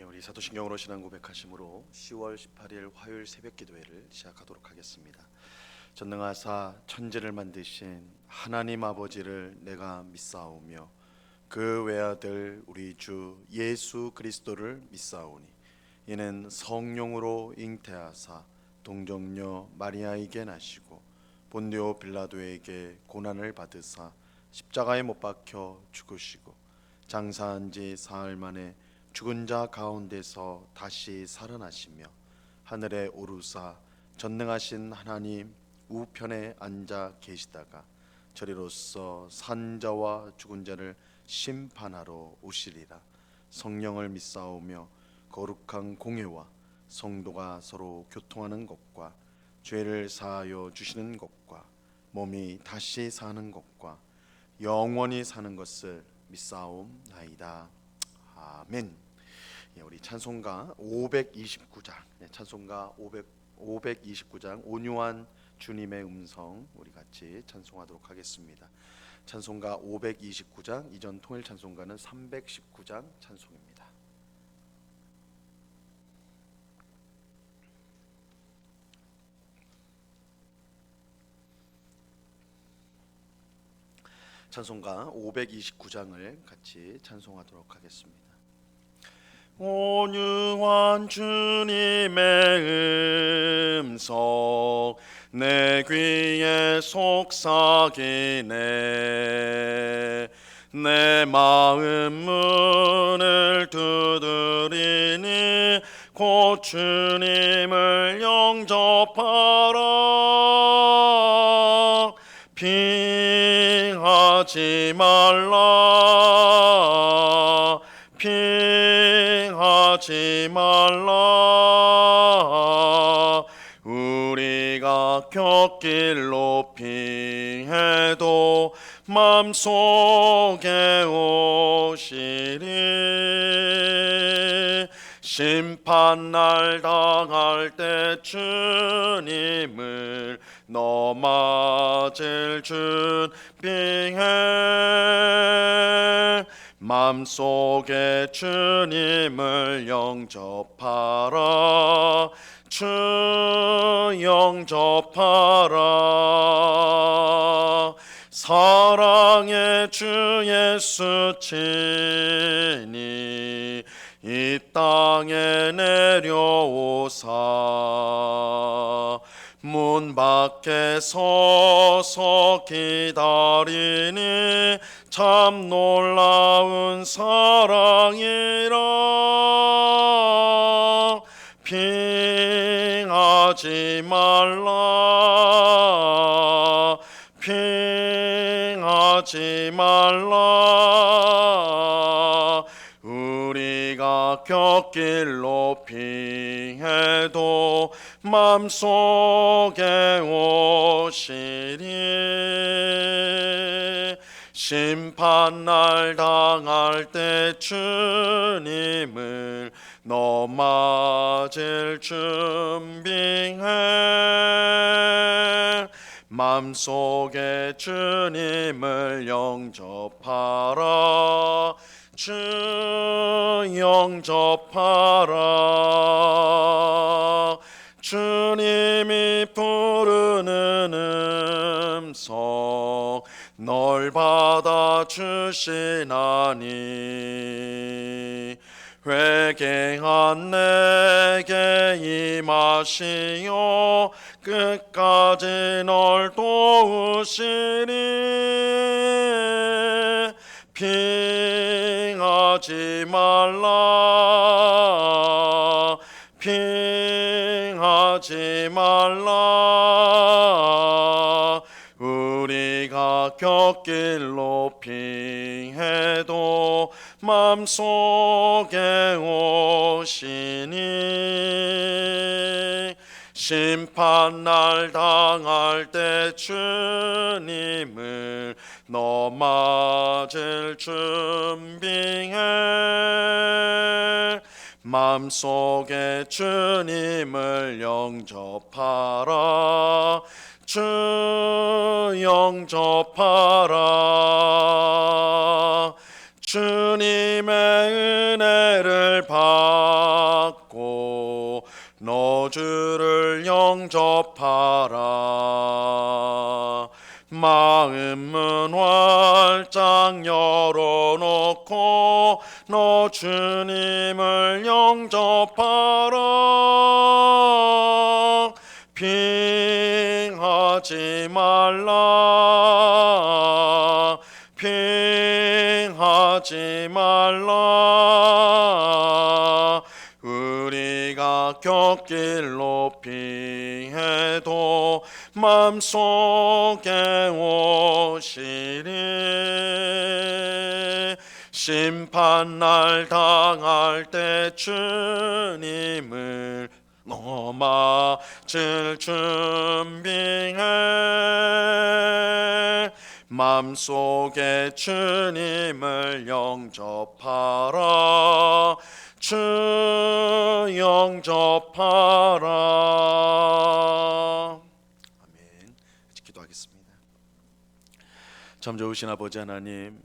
우리 사도신경으로 신앙 고백하심으로 10월 18일 화요일 새벽 기도회를 시작하도록 하겠습니다. 전능하사 천지를 만드신 하나님 아버지를 내가 믿사오며 그 외아들 우리 주 예수 그리스도를 믿사오니 이는 성령으로 잉태하사 동정녀 마리아에게 나시고 본디오 빌라도에게 고난을 받으사 십자가에 못 박혀 죽으시고 장사한 지 사흘 만에 죽은 자 가운데서 다시 살아나시며 하늘에 오르사 전능하신 하나님 우편에 앉아 계시다가 저리로서 산 자와 죽은 자를 심판하러 오시리라. 성령을 믿사오며 거룩한 공회와 성도가 서로 교통하는 것과 죄를 사하여 주시는 것과 몸이 다시 사는 것과 영원히 사는 것을 믿사옵나이다. 아멘. 우리 찬송가 529장, 찬송가 529장 온유한 주님의 음성 우리 같이 찬송하도록 하겠습니다. 찬송가 529장, 이전 통일 찬송가는 319장 찬송입니다. 찬송가 529장을 같이 찬송하도록 하겠습니다. 온유한 주님의 음성 내 귀에 속삭이네. 내 마음 문을 두드리니 곧 주님을 영접하라. 핑하지 말라. 핑하지 말라. 우리가 곁길로 핑해도 맘속에 오시리. 심판날 당할 때 주님을 너 맞을 준비해. 맘속에 주님을 영접하라. 주 영접하라. 사랑의 주 예수 친히 이 땅에 내려오사 문 밖에 서서 기다리니 참 놀라운 사랑이라. 핑하지 말라. 핑하지 말라. 우리가 곁길로 핑해도 맘속에 오시리. 심판날 당할 때 주님을 너 맞을 준비해. 맘속에 주님을 영접하라. 주 영접하라. 주님이 부르는 음성 널 받아주시나니 회개한 내게 임하시어 끝까지 널 도우시리. 핑하지 말라. 핑하지 말라. 우리가 곁길로 핑해도 맘속에 오시니. 심판날 당할 때 주님을 너 맞을 준비해. 맘속에 주님을 영접하라. 주 영접하라. 주님의 은혜를 영접함을 받고 너 주를 영접하라. 마음은 활짝 열어놓고 너 주님을 영접하라. 핑하지 말라. 핑하지 말라. 우리가 곁길로 핑해도 맘속에 오시리. 심판날 당할 때 주님을 너 맞을 준비해. 맘속에 주님을 영접하라. 주 영접하라. 아멘. 기도하겠습니다. 참 좋으신 아버지 하나님,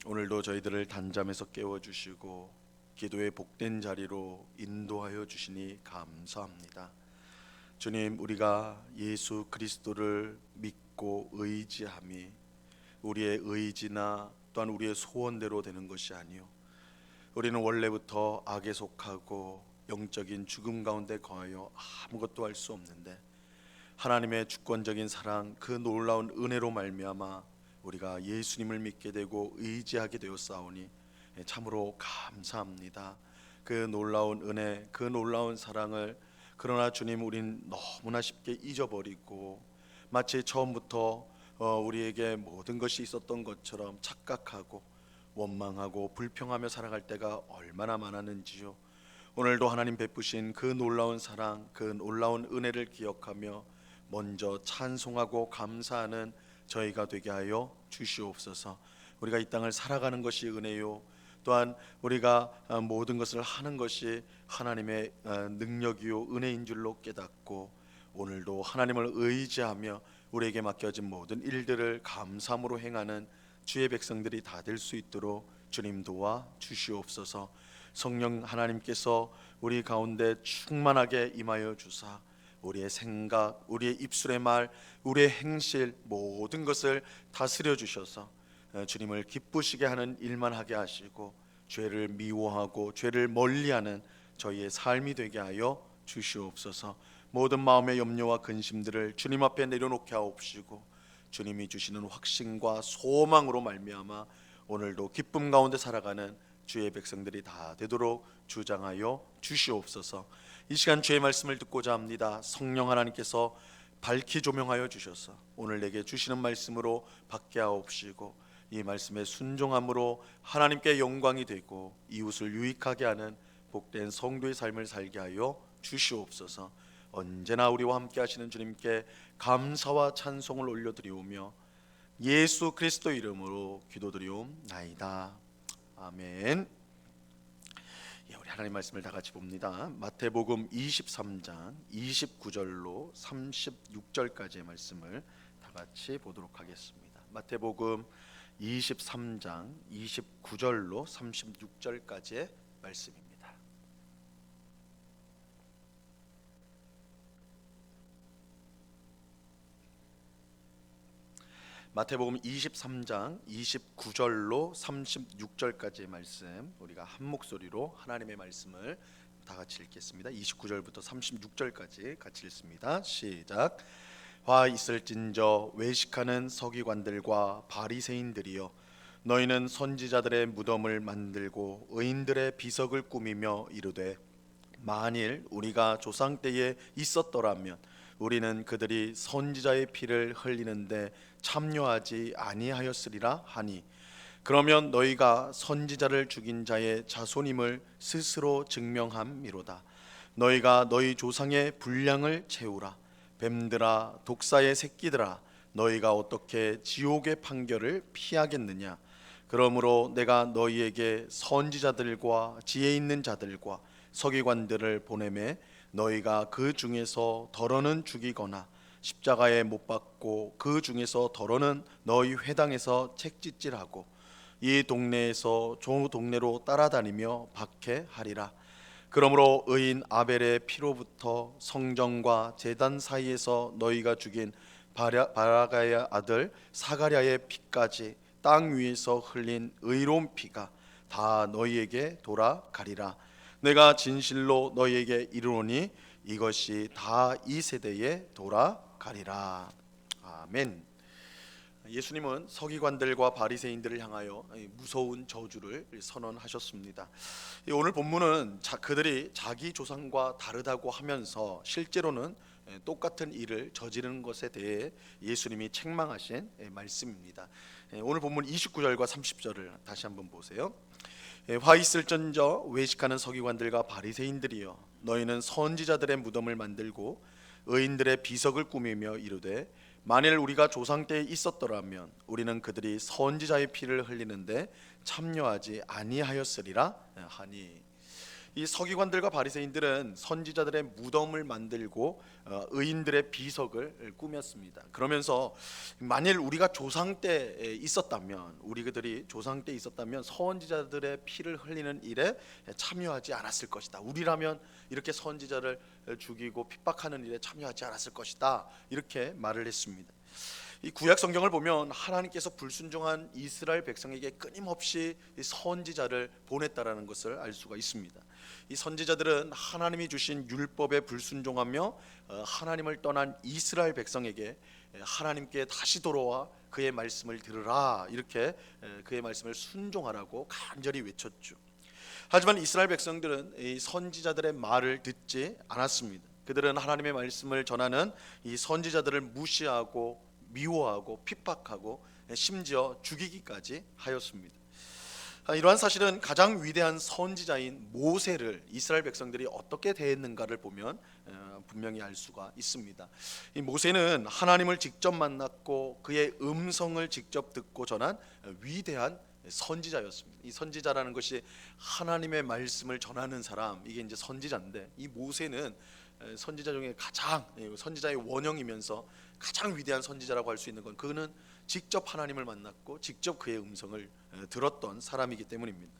오늘도 저희들을 단잠에서 깨워주시고 기도의 복된 자리로 인도하여 주시니 감사합니다. 주님, 우리가 예수 그리스도를 믿고 의지함이 우리의 의지나 또한 우리의 소원대로 되는 것이 아니요, 우리는 원래부터 악에 속하고 영적인 죽음 가운데 거하여 아무것도 할 수 없는데 하나님의 주권적인 사랑, 그 놀라운 은혜로 말미암아 우리가 예수님을 믿게 되고 의지하게 되었사오니 참으로 감사합니다. 그 놀라운 은혜, 그 놀라운 사랑을, 그러나 주님, 우린 너무나 쉽게 잊어버리고 마치 처음부터 우리에게 모든 것이 있었던 것처럼 착각하고 원망하고 불평하며 살아갈 때가 얼마나 많았는지요. 오늘도 하나님 베푸신 그 놀라운 사랑, 그 놀라운 은혜를 기억하며 먼저 찬송하고 감사하는 저희가 되게 하여 주시옵소서. 우리가 이 땅을 살아가는 것이 은혜요, 또한 우리가 모든 것을 하는 것이 하나님의 능력이요 은혜인 줄로 깨닫고 오늘도 하나님을 의지하며 우리에게 맡겨진 모든 일들을 감사함으로 행하는 주의 백성들이 다 될 수 있도록 주님 도와 주시옵소서. 성령 하나님께서 우리 가운데 충만하게 임하여 주사 우리의 생각, 우리의 입술의 말, 우리의 행실 모든 것을 다스려 주셔서 주님을 기쁘시게 하는 일만 하게 하시고 죄를 미워하고 죄를 멀리하는 저희의 삶이 되게 하여 주시옵소서. 모든 마음의 염려와 근심들을 주님 앞에 내려놓게 하옵시고 주님이 주시는 확신과 소망으로 말미암아 오늘도 기쁨 가운데 살아가는 주의 백성들이 다 되도록 주장하여 주시옵소서. 이 시간 주의 말씀을 듣고자 합니다. 성령 하나님께서 밝히 조명하여 주셔서 오늘 내게 주시는 말씀으로 받게 하옵시고 이 말씀에 순종함으로 하나님께 영광이 되고 이웃을 유익하게 하는 복된 성도의 삶을 살게 하여 주시옵소서. 언제나 우리와 함께 하시는 주님께 감사와 찬송을 올려드리오며 예수 그리스도 이름으로 기도드리옵나이다. 아멘. 우리 하나님 말씀을 다 같이 봅니다. 마태복음 23장 29절로 36절까지의 말씀을 다 같이 보도록 하겠습니다. 마태복음 23장 29절로 36절까지의 말씀입니다. 마태복음 23장 29절로 36절까지의 말씀, 우리가 한 목소리로 하나님의 말씀을 다 같이 읽겠습니다. 29절부터 36절까지 같이 읽습니다. 시작. 화 있을진저 외식하는 서기관들과 바리새인들이여, 너희는 선지자들의 무덤을 만들고 의인들의 비석을 꾸미며 이르되 만일 우리가 조상 때에 있었더라면 우리는 그들이 선지자의 피를 흘리는데 참여하지 아니하였으리라 하니, 그러면 너희가 선지자를 죽인 자의 자손임을 스스로 증명함이로다. 너희가 너희 조상의 분량을 채우라. 뱀들아, 독사의 새끼들아, 너희가 어떻게 지옥의 판결을 피하겠느냐. 그러므로 내가 너희에게 선지자들과 지혜 있는 자들과 서기관들을 보내매 너희가 그 중에서 덜어는 죽이거나 십자가에 못 박고 그 중에서 덜어는 너희 회당에서 책짓질하고 이 동네에서 저 동네로 따라다니며 박해하리라. 그러므로 의인 아벨의 피로부터 성전과 제단 사이에서 너희가 죽인 바라가의 아들 사가랴의 피까지 땅 위에서 흘린 의로운 피가 다 너희에게 돌아가리라. 내가 진실로 너희에게 이르노니 이것이 다 이 세대에 돌아가리라. 아멘. 예수님은 서기관들과 바리새인들을 향하여 무서운 저주를 선언하셨습니다. 오늘 본문은 그들이 자기 조상과 다르다고 하면서 실제로는 똑같은 일을 저지르는 것에 대해 예수님이 책망하신 말씀입니다. 오늘 본문 29절과 30절을 다시 한번 보세요. 화 있을전저 외식하는 서기관들과 바리새인들이여, 너희는 선지자들의 무덤을 만들고 의인들의 비석을 꾸미며 이르되 만일 우리가 조상 때에 있었더라면 우리는 그들이 선지자의 피를 흘리는데 참여하지 아니하였으리라 하니. 이 서기관들과 바리새인들은 선지자들의 무덤을 만들고 의인들의 비석을 꾸몄습니다. 그러면서 만일 우리가 조상 때에 있었다면, 우리들이 조상 때에 있었다면 선지자들의 피를 흘리는 일에 참여하지 않았을 것이다. 우리라면 이렇게 선지자를 죽이고 핍박하는 일에 참여하지 않았을 것이다. 이렇게 말을 했습니다. 이 구약 성경을 보면 하나님께서 불순종한 이스라엘 백성에게 끊임없이 선지자를 보냈다라는 것을 알 수가 있습니다. 이 선지자들은 하나님이 주신 율법에 불순종하며 하나님을 떠난 이스라엘 백성에게 하나님께 다시 돌아와 그의 말씀을 들으라, 이렇게 그의 말씀을 순종하라고 간절히 외쳤죠. 하지만 이스라엘 백성들은 이 선지자들의 말을 듣지 않았습니다. 그들은 하나님의 말씀을 전하는 이 선지자들을 무시하고 미워하고 핍박하고 심지어 죽이기까지 하였습니다. 이러한 사실은 가장 위대한 선지자인 모세를 이스라엘 백성들이 어떻게 대했는가를 보면 분명히 알 수가 있습니다. 이 모세는 하나님을 직접 만났고 그의 음성을 직접 듣고 전한 위대한 선지자였습니다. 이 선지자라는 것이 하나님의 말씀을 전하는 사람, 이게 이제 선지자인데, 이 모세는 선지자 중에 가장 선지자의 원형이면서 가장 위대한 선지자라고 할 수 있는 건 그는 직접 하나님을 만났고 직접 그의 음성을 들었던 사람이기 때문입니다.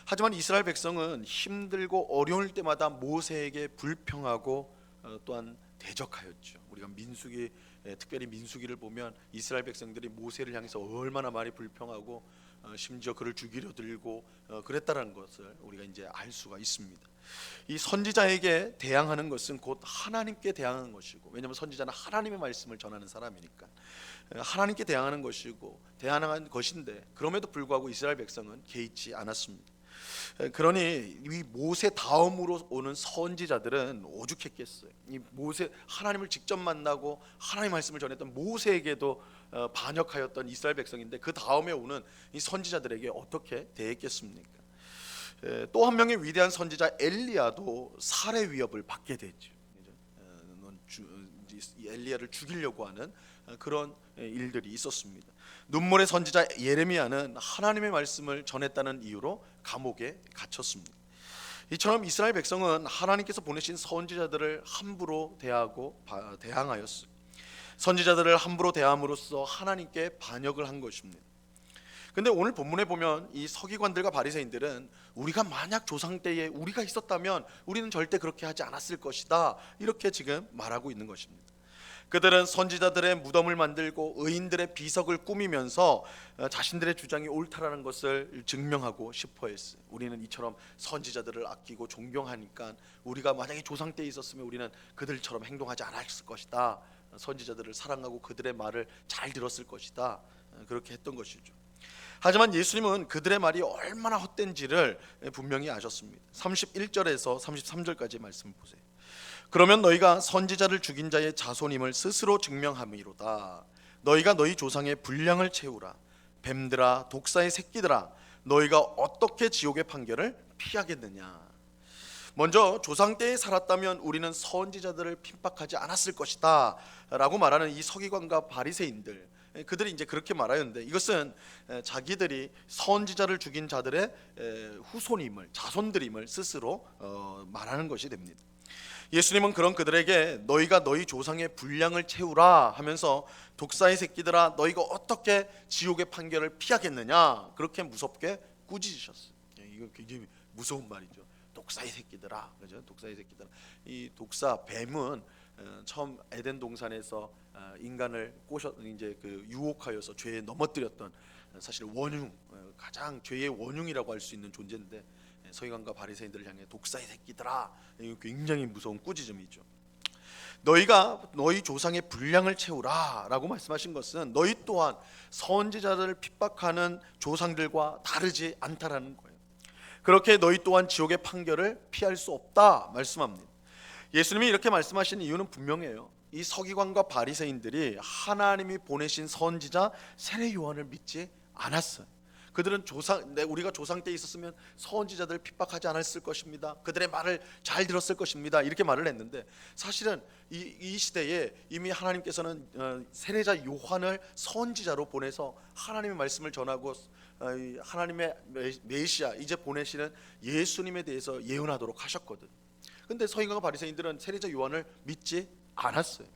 하지만 이스라엘 백성은 힘들고 어려울 때마다 모세에게 불평하고 또한 대적하였죠. 우리가 민수기, 특별히 민수기를 보면 이스라엘 백성들이 모세를 향해서 얼마나 많이 불평하고 심지어 그를 죽이려 들고 그랬다는 것을 우리가 이제 알 수가 있습니다. 이 선지자에게 대항하는 것은 곧 하나님께 대항하는 것이고, 왜냐하면 선지자는 하나님의 말씀을 전하는 사람이니까 하나님께 대항하는 것이고 대항하는 것인데, 그럼에도 불구하고 이스라엘 백성은 개의치 않았습니다. 그러니 이 모세 다음으로 오는 선지자들은 오죽했겠어요. 이 모세, 하나님을 직접 만나고 하나님의 말씀을 전했던 모세에게도 반역하였던 이스라엘 백성인데 그 다음에 오는 이 선지자들에게 어떻게 대했겠습니까? 또 한 명의 위대한 선지자 엘리야도 살해 위협을 받게 되죠. 엘리야를 죽이려고 하는 그런 일들이 있었습니다. 눈물의 선지자 예레미야는 하나님의 말씀을 전했다는 이유로 감옥에 갇혔습니다. 이처럼 이스라엘 백성은 하나님께서 보내신 선지자들을 함부로 대항하였어요. 선지자들을 함부로 대함으로써 하나님께 반역을 한 것입니다. 근데 오늘 본문에 보면 이 서기관들과 바리새인들은 우리가 만약 조상 때에 우리가 있었다면 우리는 절대 그렇게 하지 않았을 것이다, 이렇게 지금 말하고 있는 것입니다. 그들은 선지자들의 무덤을 만들고 의인들의 비석을 꾸미면서 자신들의 주장이 옳다라는 것을 증명하고 싶어 했어요. 우리는 이처럼 선지자들을 아끼고 존경하니까 우리가 만약에 조상 때에 있었으면 우리는 그들처럼 행동하지 않았을 것이다, 선지자들을 사랑하고 그들의 말을 잘 들었을 것이다, 그렇게 했던 것이죠. 하지만 예수님은 그들의 말이 얼마나 헛된지를 분명히 아셨습니다. 31절에서 33절까지 말씀을 보세요. 그러면 너희가 선지자를 죽인 자의 자손임을 스스로 증명함이로다. 너희가 너희 조상의 분량을 채우라. 뱀들아, 독사의 새끼들아, 너희가 어떻게 지옥의 판결을 피하겠느냐. 먼저 조상 때에 살았다면 우리는 선지자들을 핍박하지 않았을 것이다 라고 말하는 이 서기관과 바리새인들, 그들이 이제 그렇게 말하였는데, 이것은 자기들이 선지자를 죽인 자들의 후손임을, 자손들임을 스스로 말하는 것이 됩니다. 예수님은 그런 그들에게 너희가 너희 조상의 분량을 채우라 하면서 독사의 새끼들아 너희가 어떻게 지옥의 판결을 피하겠느냐 그렇게 무섭게 꾸짖으셨어요. 이거 굉장히 무서운 말이죠. 독사의 새끼들아, 그죠? 독사의 새끼들아. 이 독사 뱀은 처음 에덴 동산에서 인간을 이제 그 유혹하여서 죄에 넘어뜨렸던 사실 원흉, 가장 죄의 원흉이라고 할 수 있는 존재인데 서기관과 바리새인들을 향해 독사의 새끼들아, 이거 굉장히 무서운 꾸짖음이죠. 너희가 너희 조상의 분량을 채우라라고 말씀하신 것은 너희 또한 선지자들을 핍박하는 조상들과 다르지 않다라는 거예요. 그렇게 너희 또한 지옥의 판결을 피할 수 없다 말씀합니다. 예수님이 이렇게 말씀하신 이유는 분명해요. 이 서기관과 바리새인들이 하나님이 보내신 선지자 세례 요한을 믿지 않았어요. 그들은 우리가 조상 때 있었으면 선지자들을 핍박하지 않았을 것입니다. 그들의 말을 잘 들었을 것입니다. 이렇게 말을 했는데 사실은 이 시대에 이미 하나님께서는 세례자 요한을 선지자로 보내서 하나님의 말씀을 전하고 하나님의 메시아 이제 보내시는 예수님에 대해서 예언하도록 하셨거든. 근데 서기관과 바리새인들은 세례자 요한을 믿지 않았어요.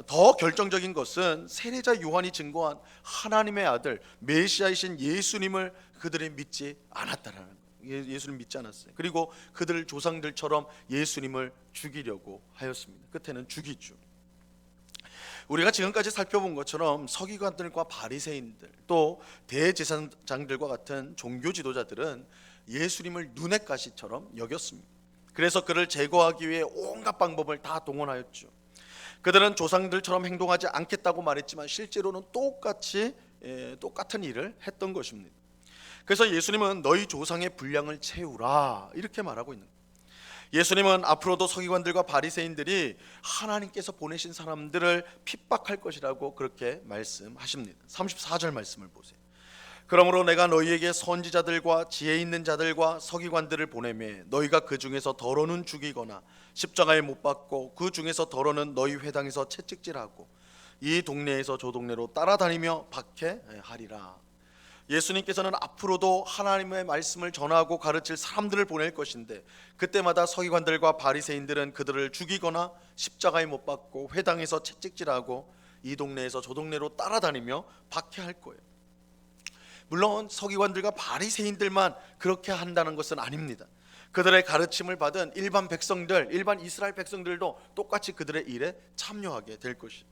더 결정적인 것은 세례자 요한이 증거한 하나님의 아들 메시아이신 예수님을 그들이 믿지 않았다라는 거예요. 예수님 믿지 않았어요. 그리고 그들 조상들처럼 예수님을 죽이려고 하였습니다. 끝에는 죽이죠. 우리가 지금까지 살펴본 것처럼 서기관들과 바리새인들 또 대제사장들과 같은 종교 지도자들은 예수님을 눈엣 가시처럼 여겼습니다. 그래서 그를 제거하기 위해 온갖 방법을 다 동원하였죠. 그들은 조상들처럼 행동하지 않겠다고 말했지만 실제로는 똑같은 일을 했던 것입니다. 그래서 예수님은 너희 조상의 분량을 채우라 이렇게 말하고 있는 거예요. 예수님은 앞으로도 서기관들과 바리새인들이 하나님께서 보내신 사람들을 핍박할 것이라고 그렇게 말씀하십니다. 34절 말씀을 보세요. 그러므로 내가 너희에게 선지자들과 지혜 있는 자들과 서기관들을 보내매 너희가 그 중에서 더러는 죽이거나 십자가에 못 박고 그 중에서 더러는 너희 회당에서 채찍질하고 이 동네에서 저 동네로 따라다니며 박해하리라. 예수님께서는 앞으로도 하나님의 말씀을 전하고 가르칠 사람들을 보낼 것인데 그때마다 서기관들과 바리새인들은 그들을 죽이거나 십자가에 못 박고 회당에서 채찍질하고 이 동네에서 저 동네로 따라다니며 박해할 거예요. 물론 서기관들과 바리새인들만 그렇게 한다는 것은 아닙니다. 그들의 가르침을 받은 일반 백성들, 일반 이스라엘 백성들도 똑같이 그들의 일에 참여하게 될 것입니다.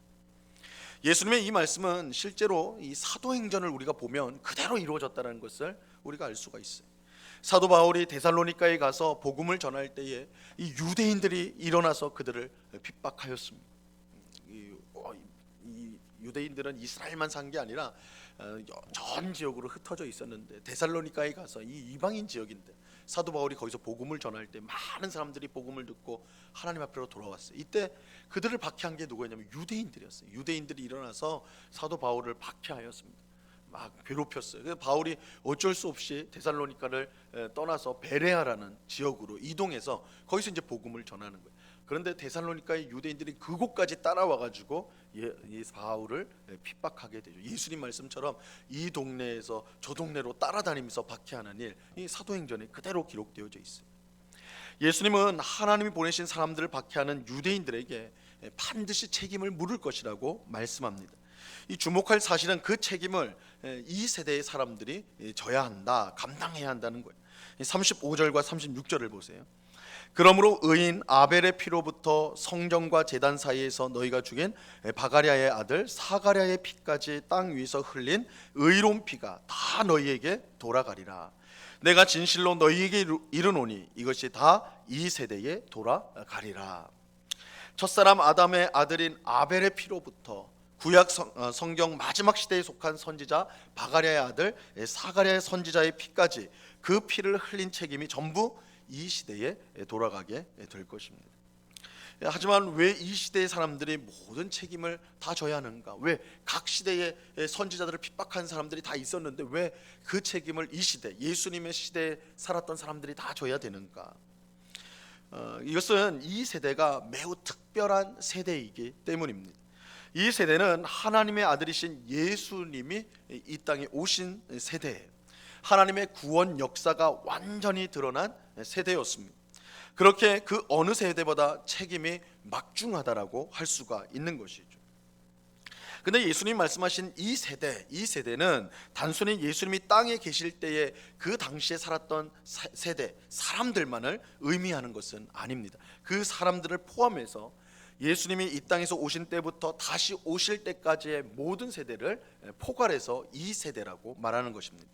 예수님의 이 말씀은 실제로 이 사도행전을 우리가 보면 그대로 이루어졌다는 것을 우리가 알 수가 있어요. 사도 바울이 데살로니가에 가서 복음을 전할 때에 이 유대인들이 일어나서 그들을 핍박하였습니다. 이 유대인들은 이스라엘만 산 게 아니라 전 지역으로 흩어져 있었는데 데살로니가에 가서 이 이방인 지역인데 사도 바울이 거기서 복음을 전할 때 많은 사람들이 복음을 듣고 하나님 앞으로 돌아왔어요. 이때 그들을 박해한 게 누구였냐면 유대인들이었어요. 유대인들이 일어나서 사도 바울을 박해하였습니다. 막 괴롭혔어요. 그래서 바울이 어쩔 수 없이 데살로니가를 떠나서 베레아라는 지역으로 이동해서 거기서 이제 복음을 전하는 거예요. 그런데 데살로니가의 유대인들이 그곳까지 따라와 가지고 이 바울을 핍박하게 되죠. 예수님 말씀처럼 이 동네에서 저 동네로 따라다니면서 박해하는 일, 이 사도행전에 그대로 기록되어져 있어요. 예수님은 하나님이 보내신 사람들을 박해하는 유대인들에게 반드시 책임을 물을 것이라고 말씀합니다. 이 주목할 사실은 그 책임을 이 세대의 사람들이 져야 한다, 감당해야 한다는 거예요. 35절과 36절을 보세요. 그러므로 의인 아벨의 피로부터 성전과 제단 사이에서 너희가 죽인 바가랴의 아들 사가랴의 피까지 땅 위에서 흘린 의로운 피가 다 너희에게 돌아가리라. 내가 진실로 너희에게 이르노니 이것이 다 이 세대에 돌아가리라. 첫사람 아담의 아들인 아벨의 피로부터 구약 성경 마지막 시대에 속한 선지자 바가랴의 아들 사가랴의 선지자의 피까지 그 피를 흘린 책임이 전부 이 시대에 돌아가게 될 것입니다. 하지만 왜 이 시대의 사람들이 모든 책임을 다 져야 하는가? 왜 각 시대의 선지자들을 핍박한 사람들이 다 있었는데 왜 그 책임을 이 시대, 예수님의 시대에 살았던 사람들이 다 져야 되는가? 이것은 이 세대가 매우 특별한 세대이기 때문입니다. 이 세대는 하나님의 아들이신 예수님이 이 땅에 오신 세대예요. 하나님의 구원 역사가 완전히 드러난 세대였습니다. 그렇게 그 어느 세대보다 책임이 막중하다라고 할 수가 있는 것이죠. 근데 예수님 말씀하신 이 세대는 단순히 예수님이 땅에 계실 때에 그 당시에 살았던 세대 사람들만을 의미하는 것은 아닙니다. 그 사람들을 포함해서 예수님이 이 땅에서 오신 때부터 다시 오실 때까지의 모든 세대를 포괄해서 이 세대라고 말하는 것입니다.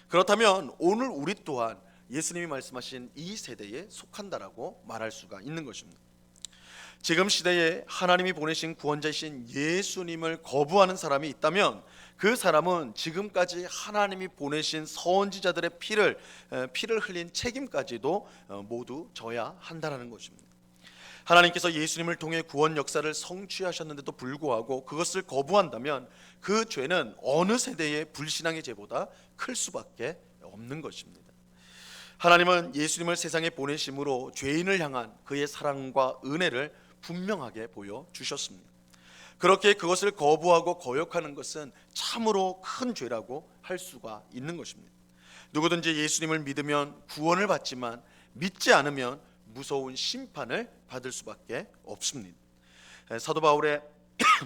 그렇다면 오늘 우리 또한 예수님이 말씀하신 이 세대에 속한다라고 말할 수가 있는 것입니다. 지금 시대에 하나님이 보내신 구원자이신 예수님을 거부하는 사람이 있다면 그 사람은 지금까지 하나님이 보내신 선지자들의 피를 흘린 책임까지도 모두 져야 한다는 것입니다. 하나님께서 예수님을 통해 구원 역사를 성취하셨는데도 불구하고 그것을 거부한다면 그 죄는 어느 세대의 불신앙의 죄보다 클 수밖에 없는 것입니다. 하나님은 예수님을 세상에 보내심으로 죄인을 향한 그의 사랑과 은혜를 분명하게 보여주셨습니다. 그렇게 그것을 거부하고 거역하는 것은 참으로 큰 죄라고 할 수가 있는 것입니다. 누구든지 예수님을 믿으면 구원을 받지만 믿지 않으면 무서운 심판을 받을 수밖에 없습니다. 사도 바울의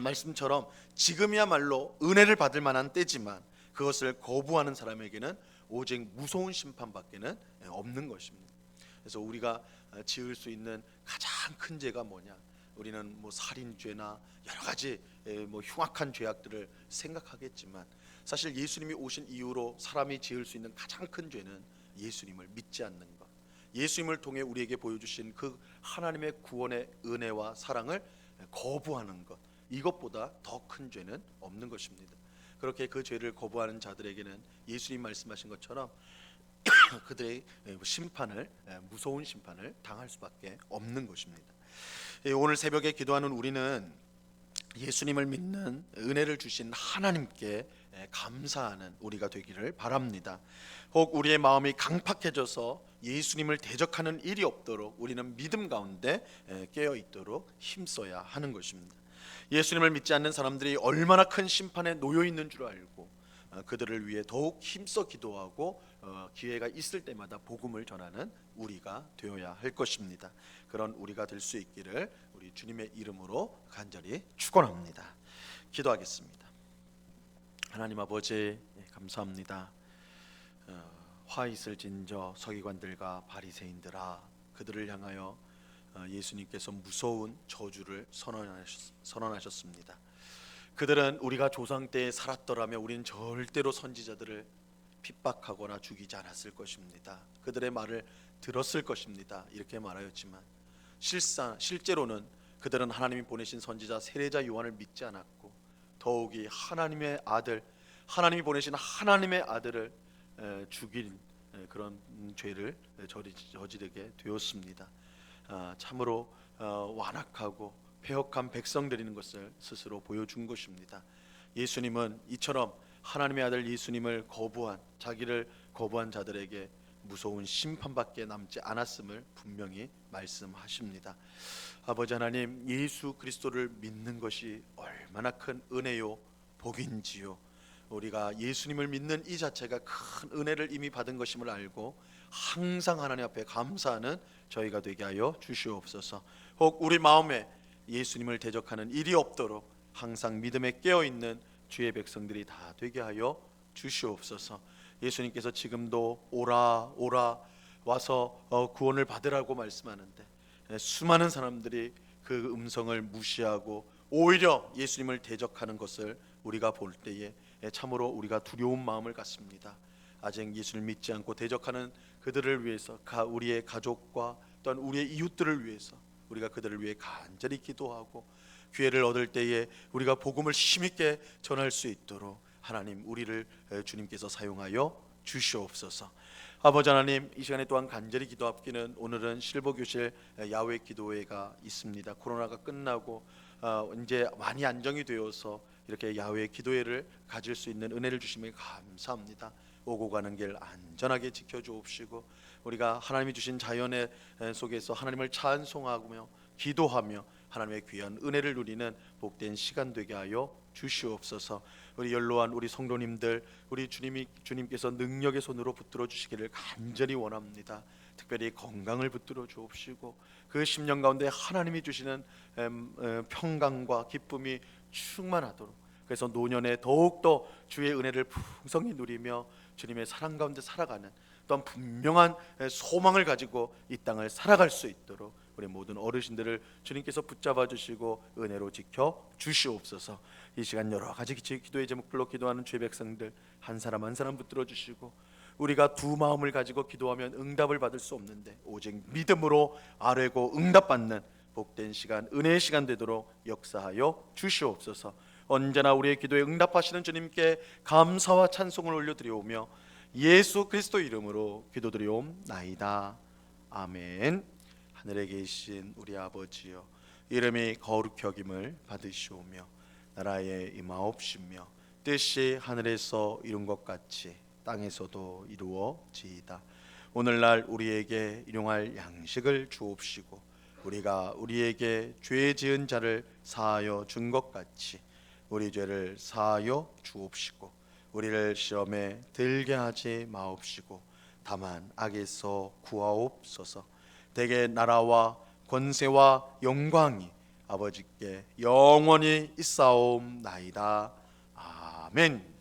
말씀처럼 지금이야말로 은혜를 받을 만한 때지만 그것을 거부하는 사람에게는 오직 무서운 심판밖에는 없는 것입니다. 그래서 우리가 지을 수 있는 가장 큰 죄가 뭐냐? 우리는 살인죄나 여러 가지 흉악한 죄악들을 생각하겠지만 사실 예수님이 오신 이후로 사람이 지을 수 있는 가장 큰 죄는 예수님을 믿지 않는 것, 예수님을 통해 우리에게 보여주신 그 하나님의 구원의 은혜와 사랑을 거부하는 것, 이것보다 더 큰 죄는 없는 것입니다. 그렇게 그 죄를 거부하는 자들에게는 예수님 말씀하신 것처럼 그들의 심판을, 무서운 심판을 당할 수밖에 없는 것입니다. 오늘 새벽에 기도하는 우리는 예수님을 믿는 은혜를 주신 하나님께 감사하는 우리가 되기를 바랍니다. 혹 우리의 마음이 강팍해져서 예수님을 대적하는 일이 없도록 우리는 믿음 가운데 깨어 있도록 힘써야 하는 것입니다. 예수님을 믿지 않는 사람들이 얼마나 큰 심판에 놓여 있는 줄 알고 그들을 위해 더욱 힘써 기도하고 기회가 있을 때마다 복음을 전하는 우리가 되어야 할 것입니다. 그런 우리가 될 수 있기를 우리 주님의 이름으로 간절히 축원합니다. 기도하겠습니다. 하나님 아버지, 감사합니다. 화 있을 진저 서기관들과 바리새인들아, 그들을 향하여 예수님께서 무서운 저주를 선언하셨습니다. 그들은 우리가 조상 때에 살았더라면 우리는 절대로 선지자들을 핍박하거나 죽이지 않았을 것입니다. 그들의 말을 들었을 것입니다. 이렇게 말하였지만 실제로는 그들은 하나님이 보내신 선지자 세례자 요한을 믿지 않았고 더욱이 하나님의 아들, 하나님이 보내신 하나님의 아들을 죽인 그런 죄를 저지르게 되었습니다. 참으로 완악하고 패역한 백성들이는 것을 스스로 보여준 것입니다. 예수님은 이처럼 하나님의 아들 예수님을 자기를 거부한 자들에게 무서운 심판밖에 남지 않았음을 분명히 말씀하십니다. 아버지 하나님, 예수 그리스도를 믿는 것이 얼마나 큰 은혜요 복인지요. 우리가 예수님을 믿는 이 자체가 큰 은혜를 이미 받은 것임을 알고 항상 하나님 앞에 감사하는 저희가 되게 하여 주시옵소서. 혹 우리 마음에 예수님을 대적하는 일이 없도록 항상 믿음에 깨어있는 주의 백성들이 다 되게 하여 주시옵소서. 예수님께서 지금도 오라 와서 구원을 받으라고 말씀하는데 수많은 사람들이 그 음성을 무시하고 오히려 예수님을 대적하는 것을 우리가 볼 때에 참으로 우리가 두려운 마음을 갖습니다. 아직 예수를 믿지 않고 대적하는 그들을 위해서, 우리의 가족과 또한 우리의 이웃들을 위해서 우리가 그들을 위해 간절히 기도하고 기회를 얻을 때에 우리가 복음을 힘있게 전할 수 있도록 하나님, 우리를 주님께서 사용하여 주시옵소서. 아버지 하나님, 이 시간에 또한 간절히 기도합기는 오늘은 실버교실 야외 기도회가 있습니다. 코로나가 끝나고 이제 많이 안정이 되어서 이렇게 야외 기도회를 가질 수 있는 은혜를 주심에 감사합니다. 오고 가는 길 안전하게 지켜주옵시고 우리가 하나님이 주신 자연의 속에서 하나님을 찬송하며 기도하며 하나님의 귀한 은혜를 누리는 복된 시간 되게 하여 주시옵소서. 우리 연로한 우리 성도님들, 우리 주님께서 능력의 손으로 붙들어 주시기를 간절히 원합니다. 특별히 건강을 붙들어 주옵시고 그 심령 가운데 하나님이 주시는 평강과 기쁨이 충만하도록, 그래서 노년에 더욱더 주의 은혜를 풍성히 누리며 주님의 사랑 가운데 살아가는, 또한 분명한 소망을 가지고 이 땅을 살아갈 수 있도록 우리 모든 어르신들을 주님께서 붙잡아 주시고 은혜로 지켜 주시옵소서. 이 시간 여러 가지 기도의 제목들로 기도하는 주의 백성들 한 사람 한 사람 붙들어 주시고, 우리가 두 마음을 가지고 기도하면 응답을 받을 수 없는데 오직 믿음으로 아뢰고 응답받는 복된 시간, 은혜의 시간 되도록 역사하여 주시옵소서. 언제나 우리의 기도에 응답하시는 주님께 감사와 찬송을 올려드리오며 예수 그리스도 이름으로 기도드리옵나이다. 아멘. 하늘에 계신 우리 아버지여, 이름이 거룩히 여김을 받으시오며 나라에 임하옵시며 뜻이 하늘에서 이룬 것 같이 땅에서도 이루어지이다. 오늘날 우리에게 일용할 양식을 주옵시고 우리가 우리에게 죄 지은 자를 사하여 준 것 같이 우리 죄를 사하여 주옵시고 우리를 시험에 들게 하지 마옵시고 다만 악에서 구하옵소서. 대개 나라와 권세와 영광이 아버지께 영원히 있사옵나이다. 아멘.